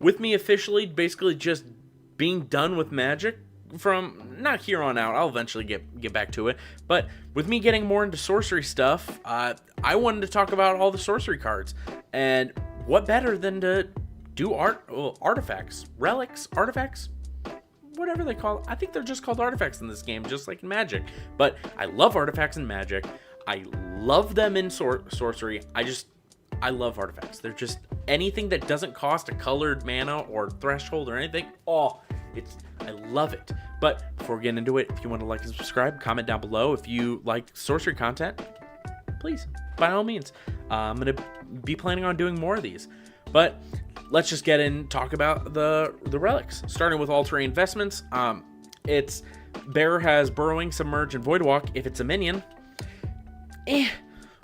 with me officially basically just being done with Magic from not here on out. I'll eventually get back to it, but with me getting more into sorcery stuff, I wanted to talk about all the sorcery cards, and what better than to do artifacts, relics, artifacts, whatever they call it. I think they're just called artifacts in this game, just like in Magic. But I love artifacts in Magic. I love them in sorcery. I love artifacts. They're just anything that doesn't cost a colored mana or threshold or anything. I love it. But before we get into it, if you want to like and subscribe, comment down below. If you like sorcery content, please, by all means. I'm going to be planning on doing more of these. But let's just get in and talk about the relics. Starting with all-terrain investments. It's Bearer has Burrowing, Submerge, and Voidwalk if it's a minion.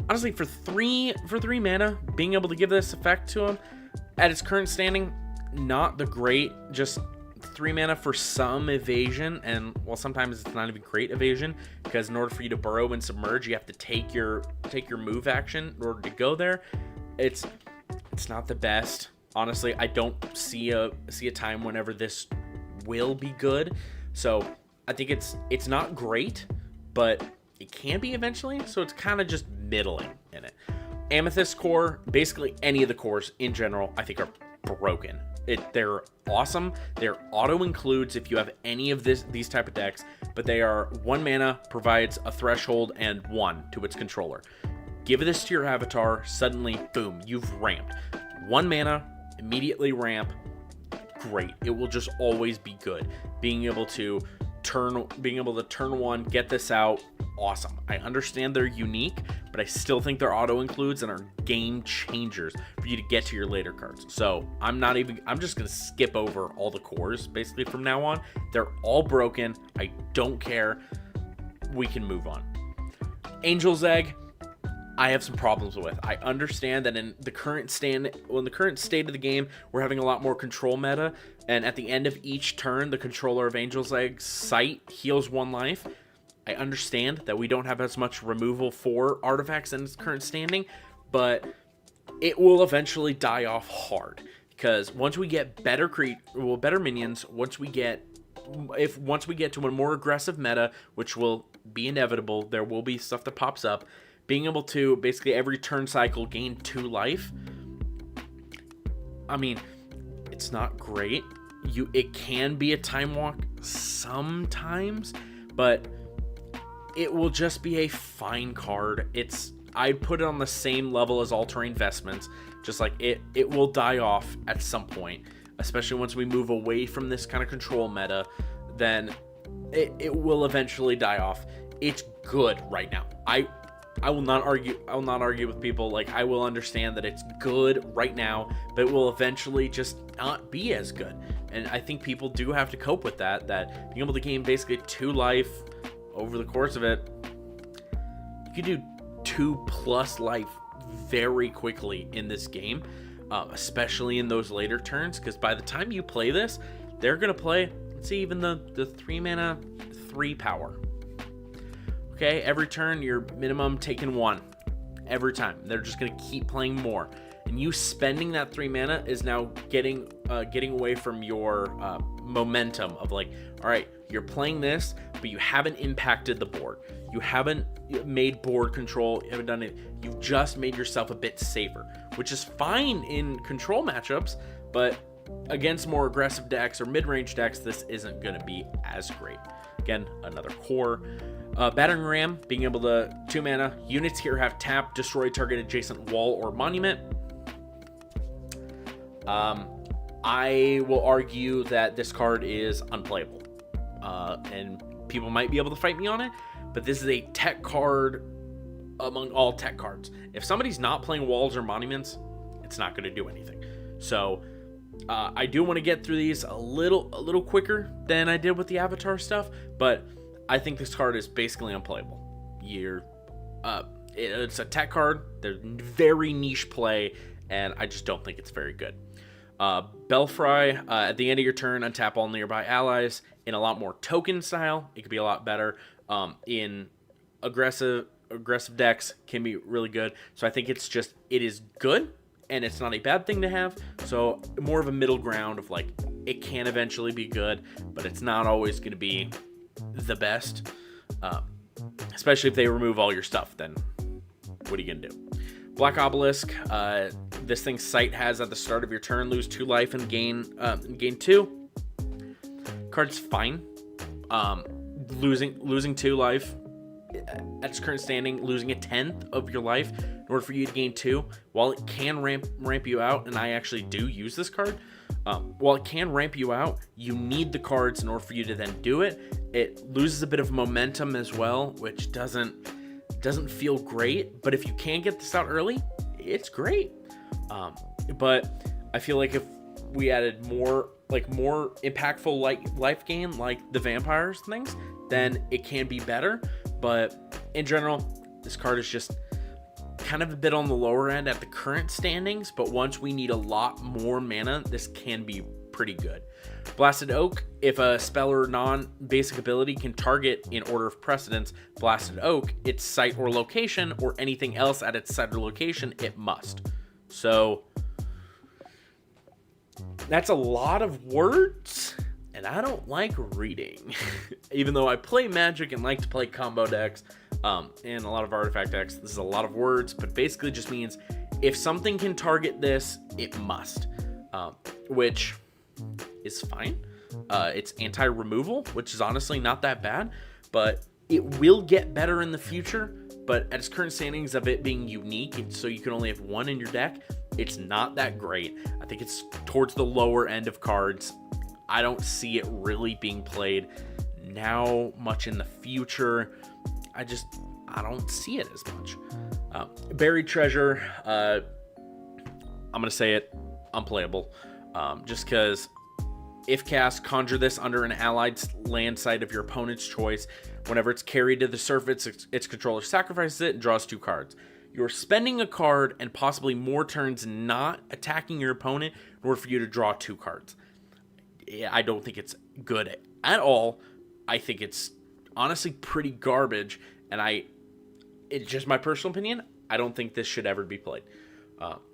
Honestly, for three mana, being able to give this effect to him at its current standing, not the great. Just 3 mana for some evasion, and well, sometimes it's not even great evasion, because in order for you to burrow and submerge, you have to take your move action in order to go there. It's not the best. Honestly, I don't see a time whenever this will be good. So I think it's not great, but it can be eventually. So it's kind of just middling in it. Amethyst core, basically any of the cores in general, I think are broken. They're awesome. They're auto includes if you have any of these type of decks, but they are 1 mana, provides a threshold and 1 to its controller. Give this to your avatar, suddenly, boom, you've ramped. 1 mana, immediately ramp, great. It will just always be good. Being able to turn 1, get this out, awesome. I understand they're unique, but I still think they're auto includes and are game changers for you to get to your later cards. So I'm just gonna skip over all the cores basically from now on. They're all broken. I don't care. We can move on. Angel's Egg, I have some problems with. I understand that in the current state of the game, we're having a lot more control meta, and at the end of each turn, the controller of Angel's Egg's sight heals 1 life. I understand that we don't have as much removal for artifacts in its current standing, but it will eventually die off hard, because once we get better minions, once we get to a more aggressive meta, which will be inevitable, there will be stuff that pops up. Being able to basically every turn cycle gain 2 life, I mean, it's not great. It can be a time walk sometimes, but it will just be a fine card. I'd put it on the same level as all-terrain investments. Just like it will die off at some point, especially once we move away from this kind of control meta. Then it will eventually die off. It's good right now. I will not argue with people. Like, I will understand that it's good right now, but it will eventually just not be as good. And I think people do have to cope with that being able to gain basically 2 life over the course of it, you can do 2+ life very quickly in this game, especially in those later turns, because by the time you play this, they're going to play, let's see, even the 3 mana, 3 power. Okay, every turn, you're minimum taking 1. Every time. They're just going to keep playing more. And you spending that 3 mana is now getting away from your momentum of like, all right, you're playing this, but you haven't impacted the board. You haven't made board control. You haven't done it. You've just made yourself a bit safer, which is fine in control matchups, but against more aggressive decks or mid-range decks, this isn't going to be as great. Again, another core. Battering Ram, being able to 2 mana. Units here have tap, destroy target adjacent wall or monument. I will argue that this card is unplayable. And people might be able to fight me on it, but this is a tech card among all tech cards. If somebody's not playing walls or monuments, it's not going to do anything. So I do want to get through these a little quicker than I did with the Avatar stuff, but I think this card is basically unplayable. It's a tech card. They're very niche play, and I just don't think it's very good. Belfry, at the end of your turn, untap all nearby allies. In a lot more token style, it could be a lot better. In aggressive decks, can be really good. So I think it is good. and it's not a bad thing to have. So more of a middle ground of like, it can eventually be good, but it's not always going to be the best. Especially if they remove all your stuff, then what are you going to do? Black Obelisk, this thing's sight has at the start of your turn, lose 2 life and gain 2. Card's fine. Losing 2 life at its current standing, losing 1/10 of your life in order for you to gain 2. While it can ramp you out, and I actually do use this card, while it can ramp you out, you need the cards in order for you to then do it. It loses a bit of momentum as well, which doesn't feel great. But if you can get this out early, it's great. But I feel like if we added more impactful life gain, like the vampires things, then it can be better. But in general, this card is just kind of a bit on the lower end at the current standings, but once we need a lot more mana, this can be pretty good. Blasted Oak, if a spell or non-basic ability can target in order of precedence Blasted Oak, its site or location, or anything else at its site or location, it must. So that's a lot of words, and I don't like reading. Even though I play Magic and like to play combo decks, and a lot of artifact decks, this is a lot of words, but basically just means if something can target this, it must, which is fine. It's anti-removal, which is honestly not that bad, but it will get better in the future. But at its current standings of it being unique, so you can only have 1 in your deck, it's not that great. I think it's towards the lower end of cards. I don't see it really being played now much in the future. I don't see it as much. Buried Treasure, I'm going to say it, unplayable. Just because if cast, conjure this under an allied land site of your opponent's choice. Whenever it's carried to the surface, its controller sacrifices it and draws 2 cards. You're spending a card and possibly more turns not attacking your opponent in order for you to draw 2 cards. I don't think it's good at all. I think it's honestly pretty garbage, and it's just my personal opinion. I don't think this should ever be played.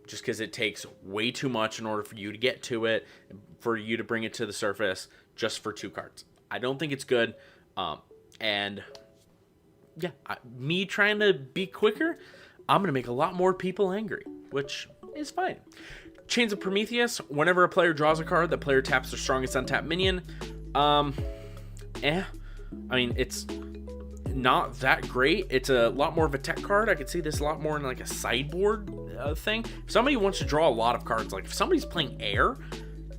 Just because it takes way too much in order for you to get to it, for you to bring it to the surface just for 2 cards. I don't think it's good. And yeah, me trying to be quicker, I'm going to make a lot more people angry, which is fine. Chains of Prometheus, whenever a player draws a card, the player taps their strongest untapped minion. I mean, it's not that great. It's a lot more of a tech card. I could see this a lot more in like a sideboard thing. If somebody wants to draw a lot of cards, like if somebody's playing air,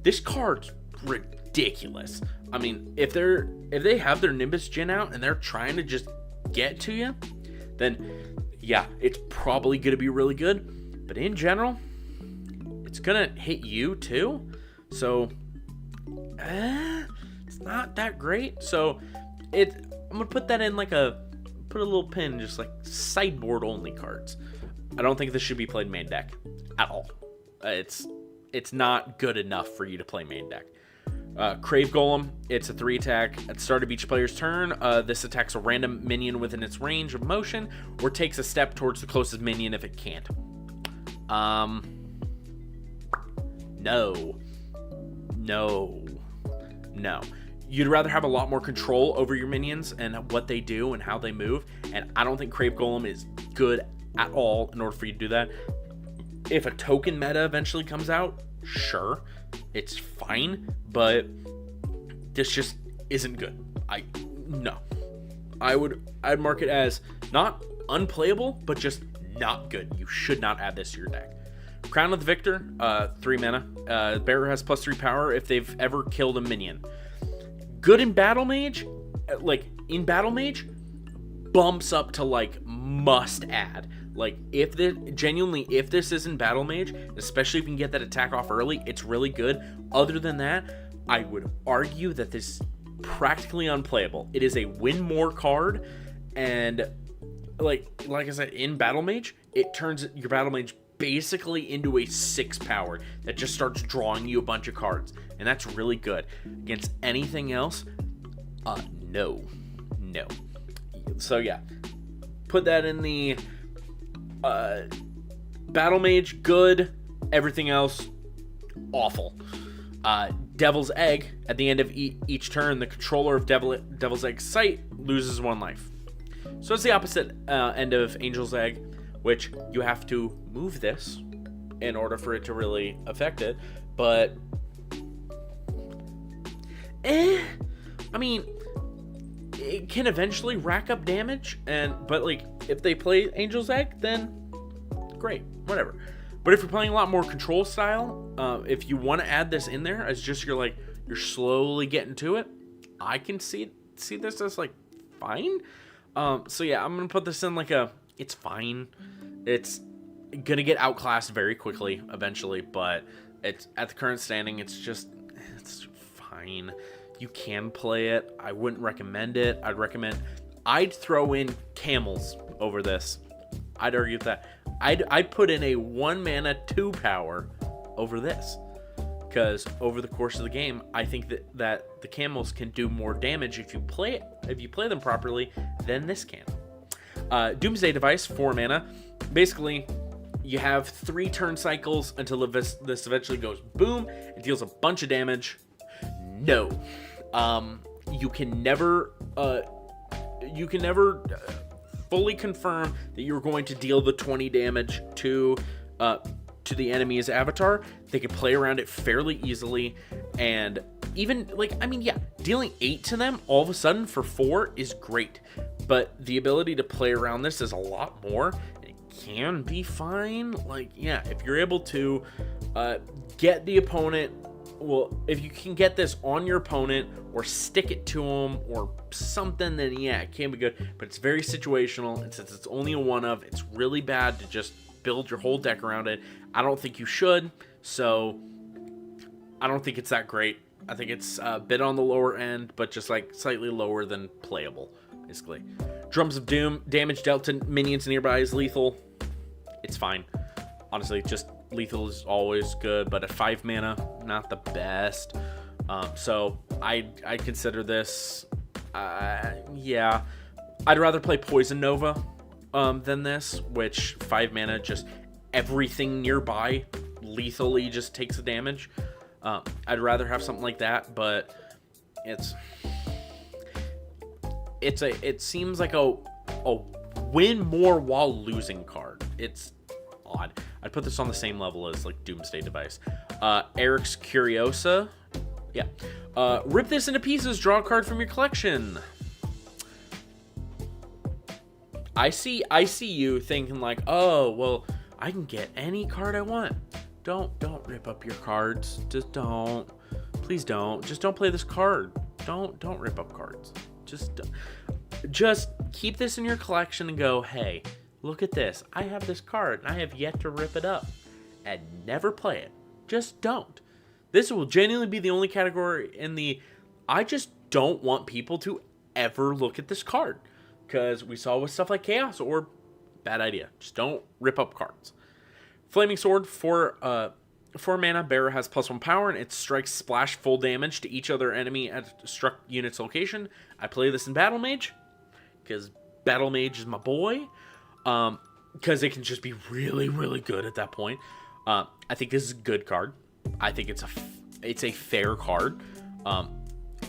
this card's ridiculous. I mean, if they have their Nimbus Djinn out and they're trying to just get to you, then yeah, it's probably going to be really good. But in general, it's going to hit you too. So it's not that great. So I'm going to put that in put a little pin, just like sideboard only cards. I don't think this should be played main deck at all. It's not good enough for you to play main deck. Crave Golem, it's a 3 attack. At the start of each player's turn, this attacks a random minion within its range of motion, or takes a step towards the closest minion if it can't. No. You'd rather have a lot more control over your minions and what they do and how they move, and I don't think Crave Golem is good at all in order for you to do that. If a token meta eventually comes out, sure, it's fine, but this just isn't good. I'd mark it as not unplayable, but just not good. You should not add this to your deck. Crown of the Victor, 3 mana. Bearer has +3 power if they've ever killed a minion. Good in Battle Mage, bumps up to must add. If this isn't Battle Mage, especially if you can get that attack off early, it's really good. Other than that, I would argue that this is practically unplayable. It is a win more card, and like I said, in Battle Mage, it turns your Battle Mage basically into a 6 power that just starts drawing you a bunch of cards, and that's really good. Against anything else, no. So yeah, put that in the Battle Mage, good. Everything else, awful. Devil's Egg, at the end of each turn, the controller of Devil's Egg's site loses 1 life. So it's the opposite end of Angel's Egg, which you have to move this in order for it to really affect it. But, I mean, it can eventually rack up damage, but like if they play Angel's Egg, then great, whatever. But if you're playing a lot more control style, if you want to add this in there as just you're slowly getting to it, I can see this as like fine. So yeah, I'm gonna put this in like it's fine. It's gonna get outclassed very quickly eventually, but it's at the current standing, it's fine. You can play it. I wouldn't recommend it. I'd throw in camels over this. I'd argue that. I'd put in a 1 mana 2 power over this, because over the course of the game, I think that the camels can do more damage if you play them properly than this can. Doomsday Device, 4 mana. Basically, you have 3 turn cycles until this eventually goes boom. It deals a bunch of damage. No, you can never fully confirm that you're going to deal the 20 damage to the enemy's avatar. They can play around it fairly easily, and even dealing 8 to them all of a sudden for 4 is great. But the ability to play around this is a lot more. It can be fine. If you're able to get the opponent. Well, if you can get this on your opponent or stick it to them or something, then yeah, it can be good. But it's very situational, and since it's only a 1-of, it's really bad to just build your whole deck around it. I don't think you should, so I don't think it's that great. I think it's a bit on the lower end, but just like slightly lower than playable, basically. Drums of Doom, damage dealt to minions nearby is lethal. It's fine. Honestly, just lethal is always good, but at 5 mana, not the best. So I consider this, yeah. I'd rather play Poison Nova than this, which 5 mana, just everything nearby lethally just takes the damage. I'd rather have something like that, but it seems like a win more while losing card. It's odd. I'd put this on the same level as like Doomsday Device. Eric's Curiosa. Yeah. Rip this into pieces, draw a card from your collection. I see you thinking like, oh, well, I can get any card I want. Don't rip up your cards. Just don't. Please don't. Just don't play this card. Don't rip up cards. Just keep this in your collection and go, hey, look at this. I have this card, and I have yet to rip it up. And never play it. Just don't. This will genuinely be the only category in the I just don't want people to ever look at this card. Because we saw with stuff like Chaos Orb, bad idea. Just don't rip up cards. Flaming Sword, 4 mana. Bearer has +1 power, and it strikes splash full damage to each other enemy at a struck unit's location. I play this in Battle Mage, because Battle Mage is my boy. Because it can just be really, really good at that point. I think this is a good card. I think it's a fair card.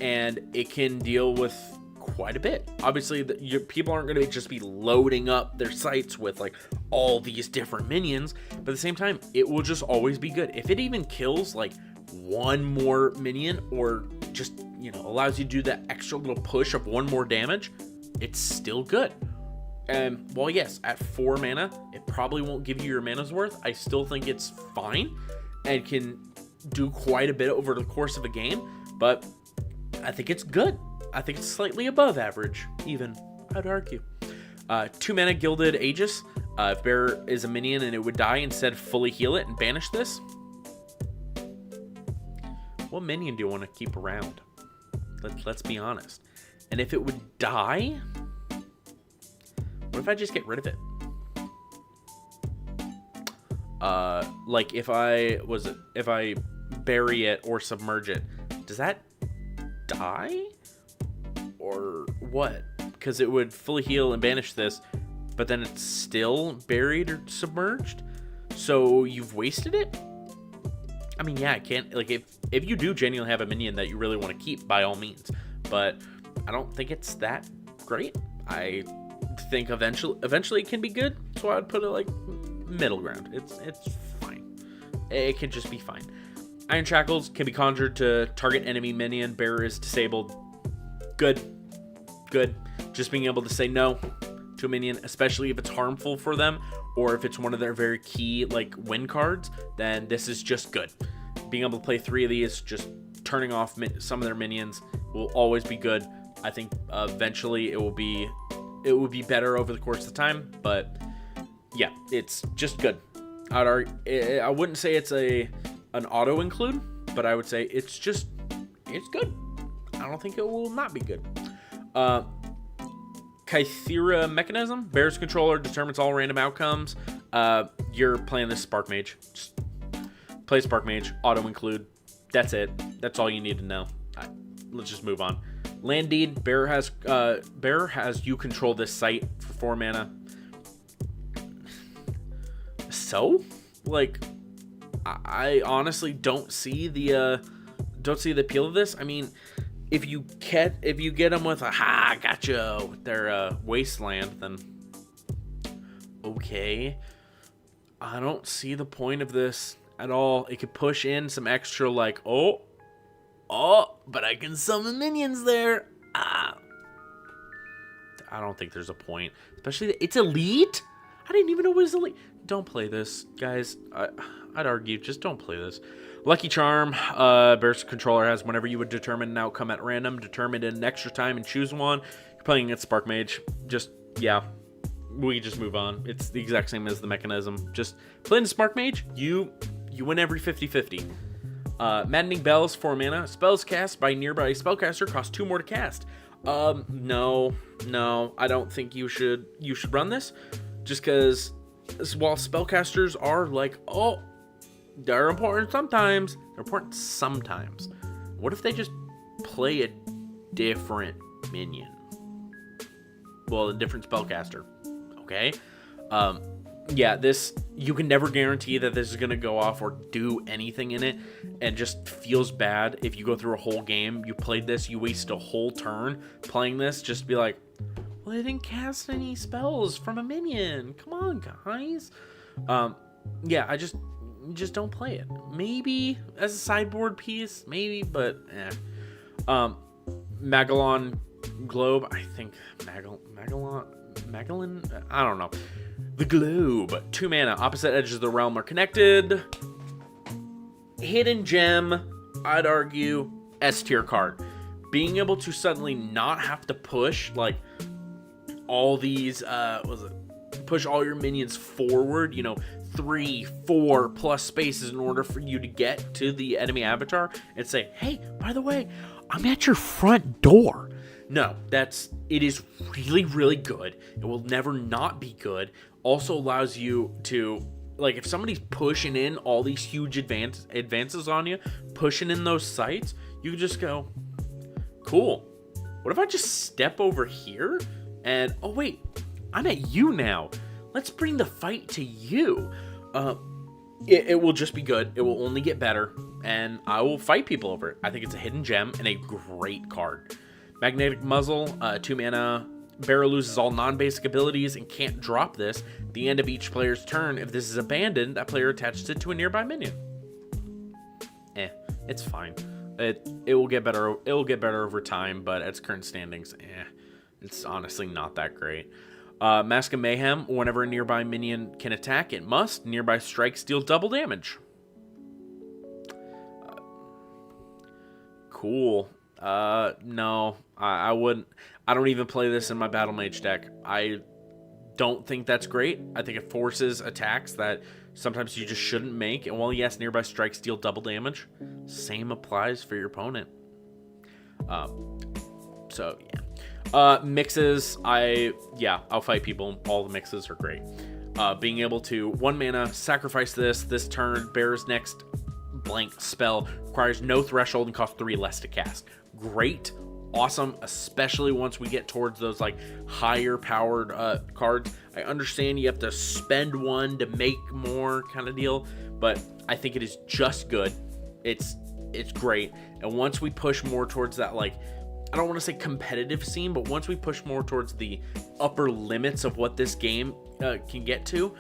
And it can deal with quite a bit. Obviously, people aren't going to just be loading up their sites with like all these different minions, but at the same time, it will just always be good. If it even kills like one more minion, or just, allows you to do that extra little push of 1 more damage, it's still good. And while yes, at 4 mana, it probably won't give you your mana's worth, I still think it's fine and can do quite a bit over the course of a game, but I think it's good. I think it's slightly above average, even, I'd argue. 2 mana Gilded Aegis. If Bearer is a minion and it would die, instead fully heal it and banish this. What minion do you want to keep around? Let's be honest. And if it would die, what if I just get rid of it? Like if I bury it or submerge it, does that die? Or what? Because it would fully heal and banish this, but then it's still buried or submerged. So you've wasted it? I mean, yeah, I can't, like, if you do genuinely have a minion that you really want to keep, by all means. But I don't think it's that great. I think eventually it can be good, so I'd put it, like, middle ground. It's fine. It can just be fine. Iron Shackles can be conjured to target enemy minion. Bearer is disabled. Good. Just being able to say no to a minion, especially if it's harmful for them, or if it's one of their very key, like, win cards, then this is just good. Being able to play 3 of these, just turning off some of their minions, will always be good. I think eventually it will be better over the course of time, but yeah, it's just good. I wouldn't say it's an auto include, but I would say it's good. I don't think it will not be good. Kythera Mechanism. Bear's controller determines all random outcomes. You're playing this Spark Mage. Just play Spark Mage, auto include. That's it. That's all you need to know. Let's just move on. Land Deed. Bearer has you control this site for 4 mana. So, like, I honestly don't see the appeal of this. I mean, if you get them with a gotcha with their wasteland, then okay. I don't see the point of this at all. It could push in some extra, like, oh, but I can summon minions there. I don't think there's a point, especially it's elite. I didn't even know it was elite. Don't play this, guys. I'd argue just don't play this. Lucky Charm. Bear's controller has whenever you would determine an outcome at random, determine an extra time and choose one. You're playing against Spark Mage. Just, yeah, we just move on. It's the exact same as the mechanism. Just playing Spark Mage, you win every 50-50. Maddening Bells, 4 mana. Spells cast by nearby spellcaster cost 2 more to cast. No, I don't think you should run this, just because while spellcasters are like, oh, they're important sometimes. They're important sometimes. What if they just play a different minion? Well, a different spellcaster. Okay. Yeah, this, you can never guarantee that this is going to go off or do anything in it, and just feels bad if you go through a whole game, you played this, you wasted a whole turn playing this, just be like, well, I didn't cast any spells from a minion. Come on, guys. Yeah, I just don't play it. Maybe as a sideboard piece, maybe, but Magellan Globe, I think Magellan, I don't know. The Globe, 2 mana, opposite edges of the realm are connected. Hidden gem, I'd argue, S tier card. Being able to suddenly not have to push, like, all these, push all your minions forward, 3, 4 plus spaces in order for you to get to the enemy avatar and say, hey, by the way, I'm at your front door. No, it is really, really good. It will never not be good. Also allows you to, like, if somebody's pushing in all these huge advances on you, pushing in those sites, you can just go, cool. What if I just step over here and, oh wait, I'm at you now. Let's bring the fight to you. It will just be good. It will only get better, and I will fight people over it. I think it's a hidden gem and a great card. Magnetic Muzzle, 2 mana. Bearer loses all non-basic abilities and can't drop this. At the end of each player's turn, if this is abandoned, that player attaches it to a nearby minion. It's fine. It will get better. It will get better over time, but at its current standings, it's honestly not that great. Mask of Mayhem. Whenever a nearby minion can attack, it must. Nearby strikes deal double damage. Cool. No, I wouldn't. I don't even play this in my Battle Mage deck. I don't think that's great. I think it forces attacks that sometimes you just shouldn't make. And while yes, nearby strikes deal double damage, same applies for your opponent. So yeah. Mixes, I'll fight people. All the mixes are great. Being able to 1 mana, sacrifice this turn, Bear's next blank spell requires no threshold and costs 3 less to cast. Great awesome, especially once we get towards those like higher powered cards. I understand you have to spend one to make more kind of deal, but I think it is just good. It's great. And once we push more towards that, like, I don't want to say competitive scene, but once we push more towards the upper limits of what this game can get to,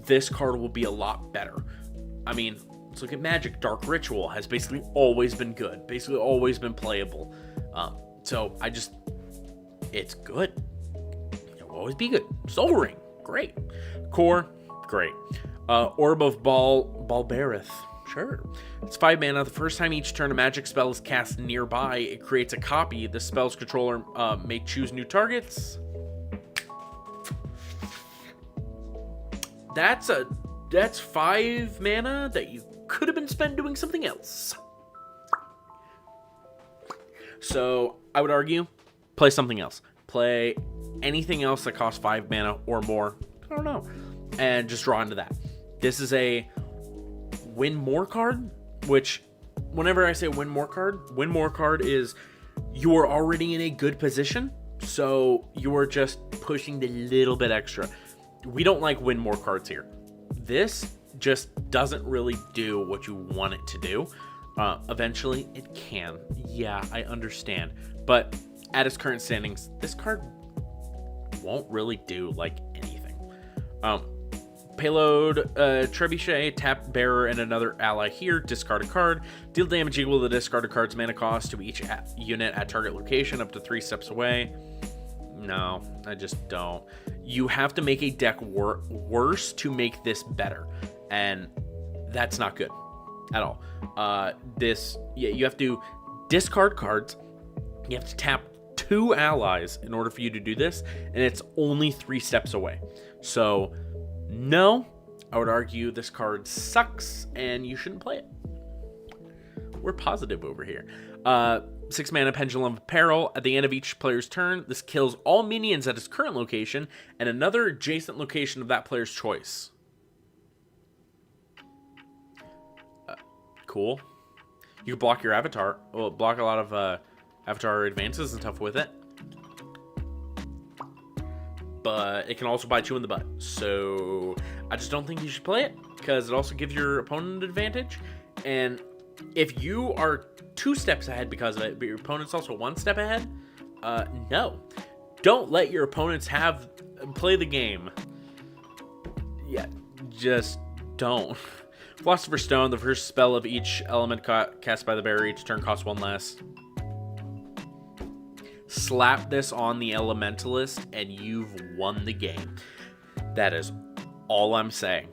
this card will be a lot better. I mean, let's look at Magic. Dark Ritual has basically always been good, basically always been playable. So it's good. It'll always be good. Soul Ring, great. Core, great. Orb of Balberith. Sure. It's 5 mana. The first time each turn a magic spell is cast nearby, it creates a copy. The spell's controller may choose new targets. That's 5 mana that you could have been spent doing something else. So I would argue, play something else. Play anything else that costs 5 mana or more. I don't know. And just draw into that. This is a win more card, which whenever I say win more card is you are already in a good position, so you are just pushing the little bit extra. We don't like win more cards here. This just doesn't really do what you want it to do. Eventually it can. Yeah, I understand. But at its current standings, this card won't really do like anything. Payload, Trebuchet, tap bearer and another ally here, discard a card, deal damage equal to the discarded card's mana cost to each unit at target location up to 3 steps away. No, I just don't. You have to make a deck worse to make this better, and that's not good at all. You have to discard cards, you have to tap 2 allies in order for you to do this, and it's only 3 steps away. So no, I would argue this card sucks and you shouldn't play it. We're positive over here. 6 mana Pendulum of Peril. At the end of each player's turn, this kills all minions at its current location and another adjacent location of that player's choice. Cool. You can block your avatar. Well, block a lot of avatar advances and stuff with it. But it can also bite you in the butt. So I just don't think you should play it, because it also gives your opponent an advantage. And if you are 2 steps ahead because of it, but your opponent's also 1 step ahead, no. Don't let your opponents play the game. Yeah, just don't. Philosopher's Stone, the first spell of each element cast by the bearer each turn costs 1 less. Slap this on the Elementalist and you've won the game. That is all I'm saying.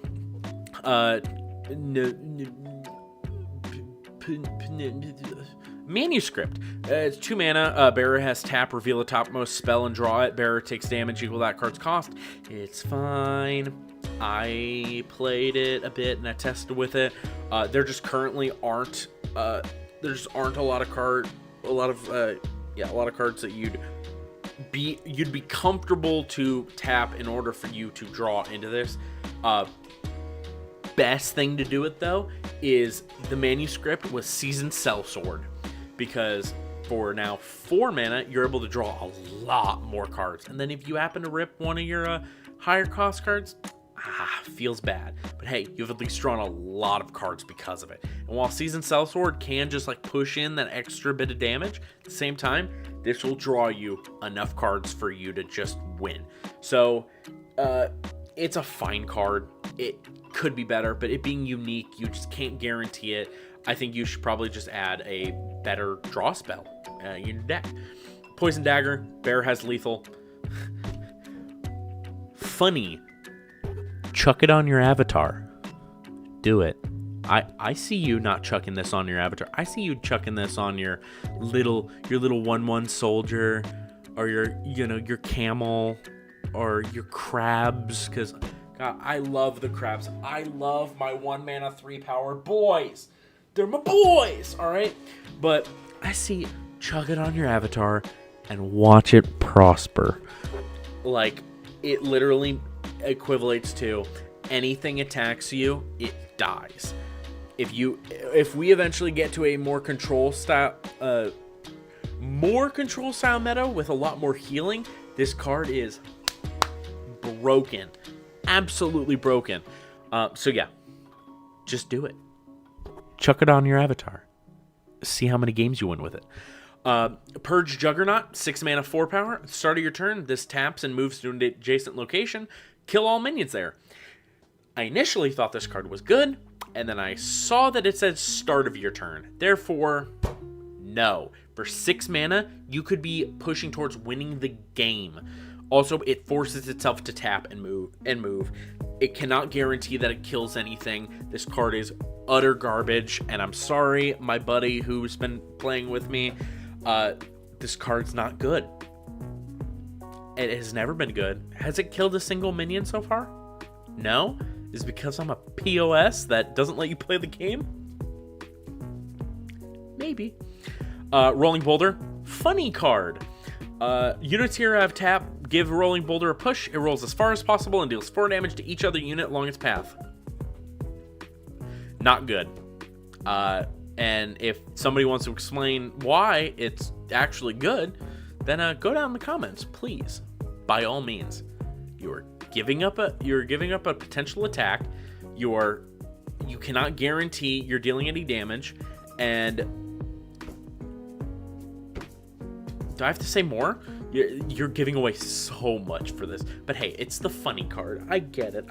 Manuscript. It's 2 mana. Bearer has tap, reveal a topmost spell, and draw it. Bearer takes damage equal to that card's cost. It's fine. I played it a bit and I tested with it. There just currently aren't. There just aren't a lot of cards that you'd be comfortable to tap in order for you to draw into this. Best thing to do it though is the Manuscript with Seasoned Sellsword, because for now 4 mana you're able to draw a lot more cards, and then if you happen to rip one of your higher cost cards, feels bad, but hey, you've at least drawn a lot of cards because of it. And while Seasoned Sellsword can just like push in that extra bit of damage, at the same time this will draw you enough cards for you to just win. So it's a fine card. It could be better, but it being unique, you just can't guarantee it. I think you should probably just add a better draw spell in your deck. Poison Dagger. Bear has lethal. Funny. Chuck it on your avatar. Do it. I see you not chucking this on your avatar. I see you chucking this on your little 1/1 soldier, or your camel, or your crabs, because God, I love the crabs. I love my 1 mana 3 power boys. They're my boys, all right? But I see chuck it on your avatar and watch it prosper. Like, it literally equivalates to anything attacks you, it dies. If we eventually get to a more control style more control style meta with a lot more healing, this card is broken. Absolutely broken. So yeah, just do it. Chuck it on your avatar. See how many games you win with it. Purge Juggernaut, 6 mana, 4 power. At the start of your turn, this taps and moves to an adjacent location. Kill all minions there. I initially thought this card was good, and then I saw that it said start of your turn. Therefore, no. For 6 mana, you could be pushing towards winning the game. Also, it forces itself to tap and move. It cannot guarantee that it kills anything. This card is utter garbage, and I'm sorry, my buddy who's been playing with me. This card's not good. It has never been good. Has it killed a single minion so far? No. Is it because I'm a POS that doesn't let you play the game? Maybe. Rolling Boulder, funny card. Units here have tap, give Rolling Boulder a push. It rolls as far as possible and deals 4 damage to each other unit along its path. Not good. And if somebody wants to explain why it's actually good, then go down in the comments, please. By all means. You're giving up a potential attack. You cannot guarantee you're dealing any damage, and do I have to say more? You're giving away so much for this. But hey, it's the funny card. I get it.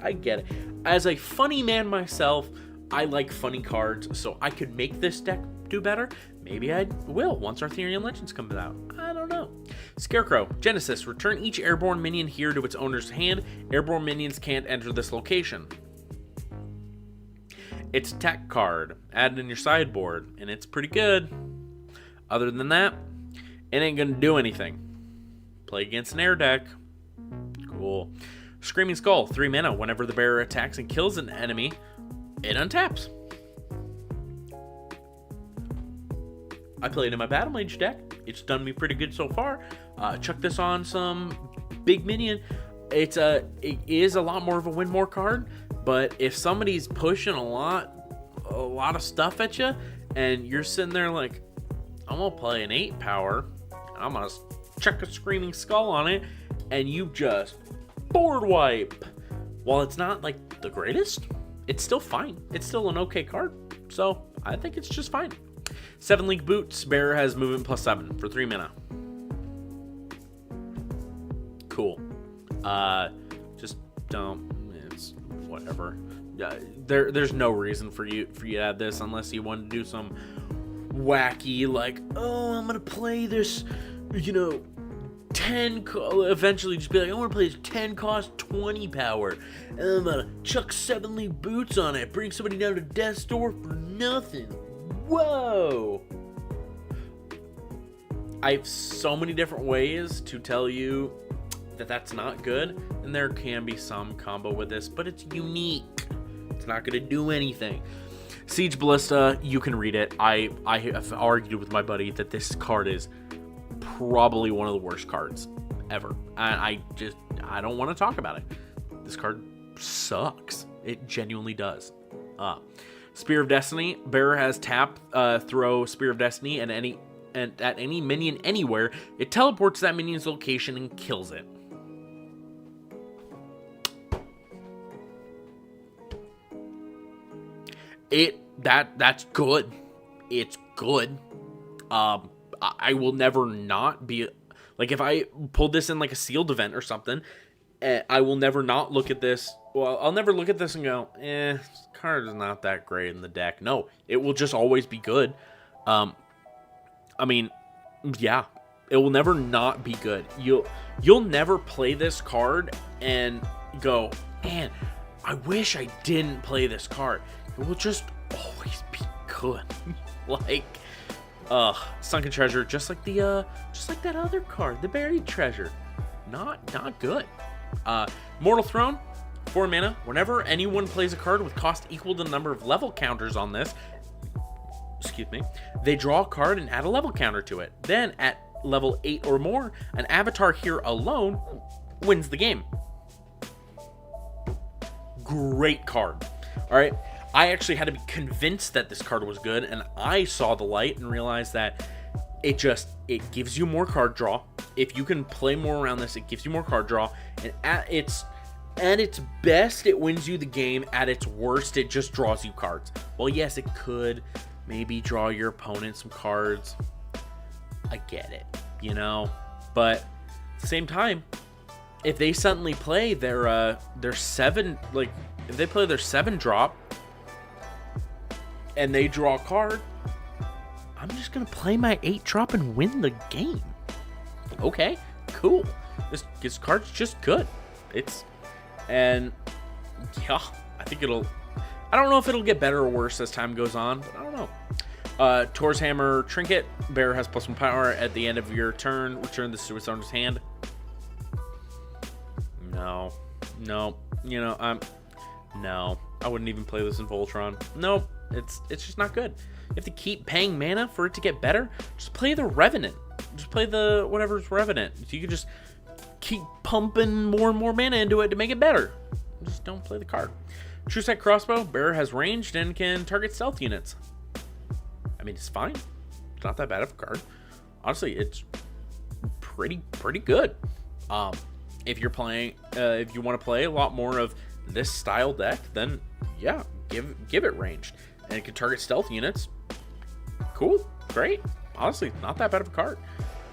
As a funny man myself, I like funny cards, so I could make this deck do better. Maybe I will once Arthurian Legends comes out. I don't know. Scarecrow, Genesis, return each airborne minion here to its owner's hand. Airborne minions can't enter this location. It's a tech card, add it in your sideboard, and it's pretty good. Other than that, it ain't gonna do anything. Play against an air deck. Cool. Screaming Skull, 3 mana. Whenever the bearer attacks and kills an enemy, it untaps. I played in my Battle Mage deck. It's done me pretty good so far. Chuck this on some big minion. It is a lot more of a win more card, but if somebody's pushing a lot of stuff at you, and you're sitting there like, I'm gonna play an 8 power, and I'm gonna chuck a Screaming Skull on it, and you just board wipe. While it's not like the greatest, it's still fine. It's still an okay card, so I think it's just fine. 7 Link Boots, bearer has movement +7 for 3 mana. Cool. Just don't. It's whatever. There's no reason for you to add this unless you want to do some wacky like, oh, I'm gonna play this, 10. Eventually, just be like, I want to play this 10 cost 20 power, and I'm gonna chuck 7 Link Boots on it, bring somebody down to death's door for nothing. Whoa! I have so many different ways to tell you that that's not good, and there can be some combo with this, but it's unique. It's not going to do anything. Siege Ballista, you can read it. I have argued with my buddy that this card is probably one of the worst cards ever. I don't want to talk about it. This card sucks. It genuinely does. Spear of Destiny, bearer has tap, throw Spear of Destiny at any minion anywhere. It teleports that minion's location and kills it. That's good. It's good. I will never not be like, if I pulled this in like a sealed event or something, I will never not look at this. Well, I'll never look at this and go, this card is not that great in the deck. No, it will just always be good. I mean, yeah, it will never not be good. You'll never play this card and go, man, I wish I didn't play this card. It will just always be good. Like, Sunken Treasure, just like that other card, the Buried Treasure, not good. Mortal Throne, 4 mana. Whenever anyone plays a card with cost equal to the number of level counters on this, they draw a card and add a level counter to it. Then at level 8 or more, an avatar here alone wins the game. Great card. All right. I actually had to be convinced that this card was good, and I saw the light and realized that it gives you more card draw. If you can play more around this, it gives you more card draw. And at its best, it wins you the game. At its worst, it just draws you cards. Well, yes, it could maybe draw your opponent some cards. I get it, you know, but at the same time, if they suddenly play their 7, like if they play their 7 drop and they draw a card, I'm just gonna play my 8 drop and win the game. Okay, cool. This card's just good. And yeah, I think I don't know if it'll get better or worse as time goes on, but I don't know. Tor's Hammer Trinket. Bearer has +1 power. At the end of your turn, return this to its owner's hand. No. You know, no. I wouldn't even play this in Voltron. Nope. It's just not good. You have to keep paying mana for it to get better. Just play the Revenant. Just play the whatever's Revenant. So you can just keep pumping more and more mana into it to make it better. Just don't play the card. True Sight Crossbow. Bearer has ranged and can target stealth units. I mean, it's fine. It's not that bad of a card. Honestly, it's pretty good. If you're playing, if you want to play a lot more of this style deck, then yeah, give it ranged, and it can target stealth units. Cool, great. Honestly, not that bad of a card.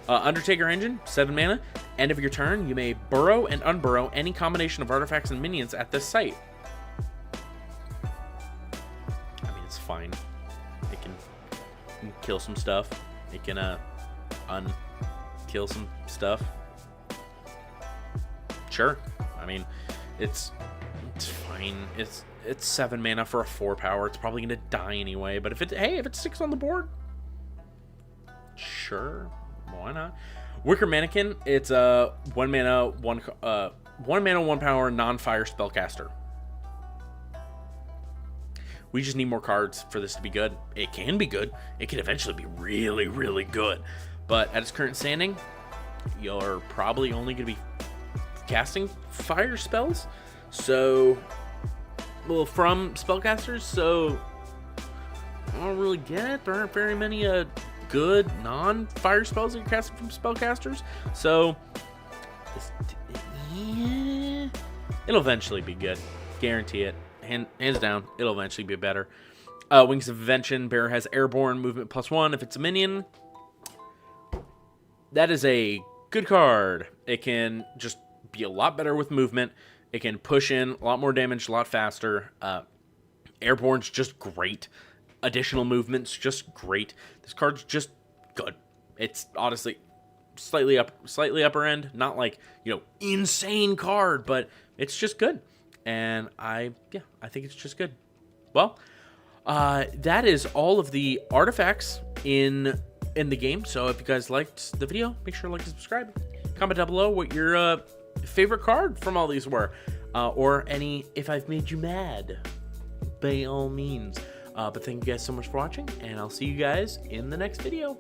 Undertaker Engine, 7 mana. End of your turn, you may burrow and unburrow any combination of artifacts and minions at this site. I mean, it's fine. It can kill some stuff. It can unkill some stuff. Sure. I mean, it's fine. It's 7 mana for a 4 power. It's probably gonna die anyway. But if it sticks on the board, sure, why not? Wicker Mannequin. It's a 1 mana, 1 power non-fire spellcaster. We just need more cards for this to be good. It can be good. It can eventually be really, really good. But at its current standing, you're probably only going to be casting fire spells. So, well, from spellcasters. So, I don't really get it. There aren't very many good non-fire spells that you're casting from spellcasters. So, yeah, it'll eventually be good. Guarantee it. Hands down, it'll eventually be better. Wings of Invention. Bearer has airborne movement +1 if it's a minion. That is a good card. It can just be a lot better with movement. It can push in a lot more damage a lot faster. Airborne's just great. Additional movement's just great. This card's just good. It's honestly slightly upper end. Not like, you know, insane card, but it's just good. And I think it's just good. Well, that is all of the artifacts in the game. So if you guys liked the video, make sure to like and subscribe. Comment down below what your favorite card from all these were, or if I've made you mad, by all means. But thank you guys so much for watching, and I'll see you guys in the next video.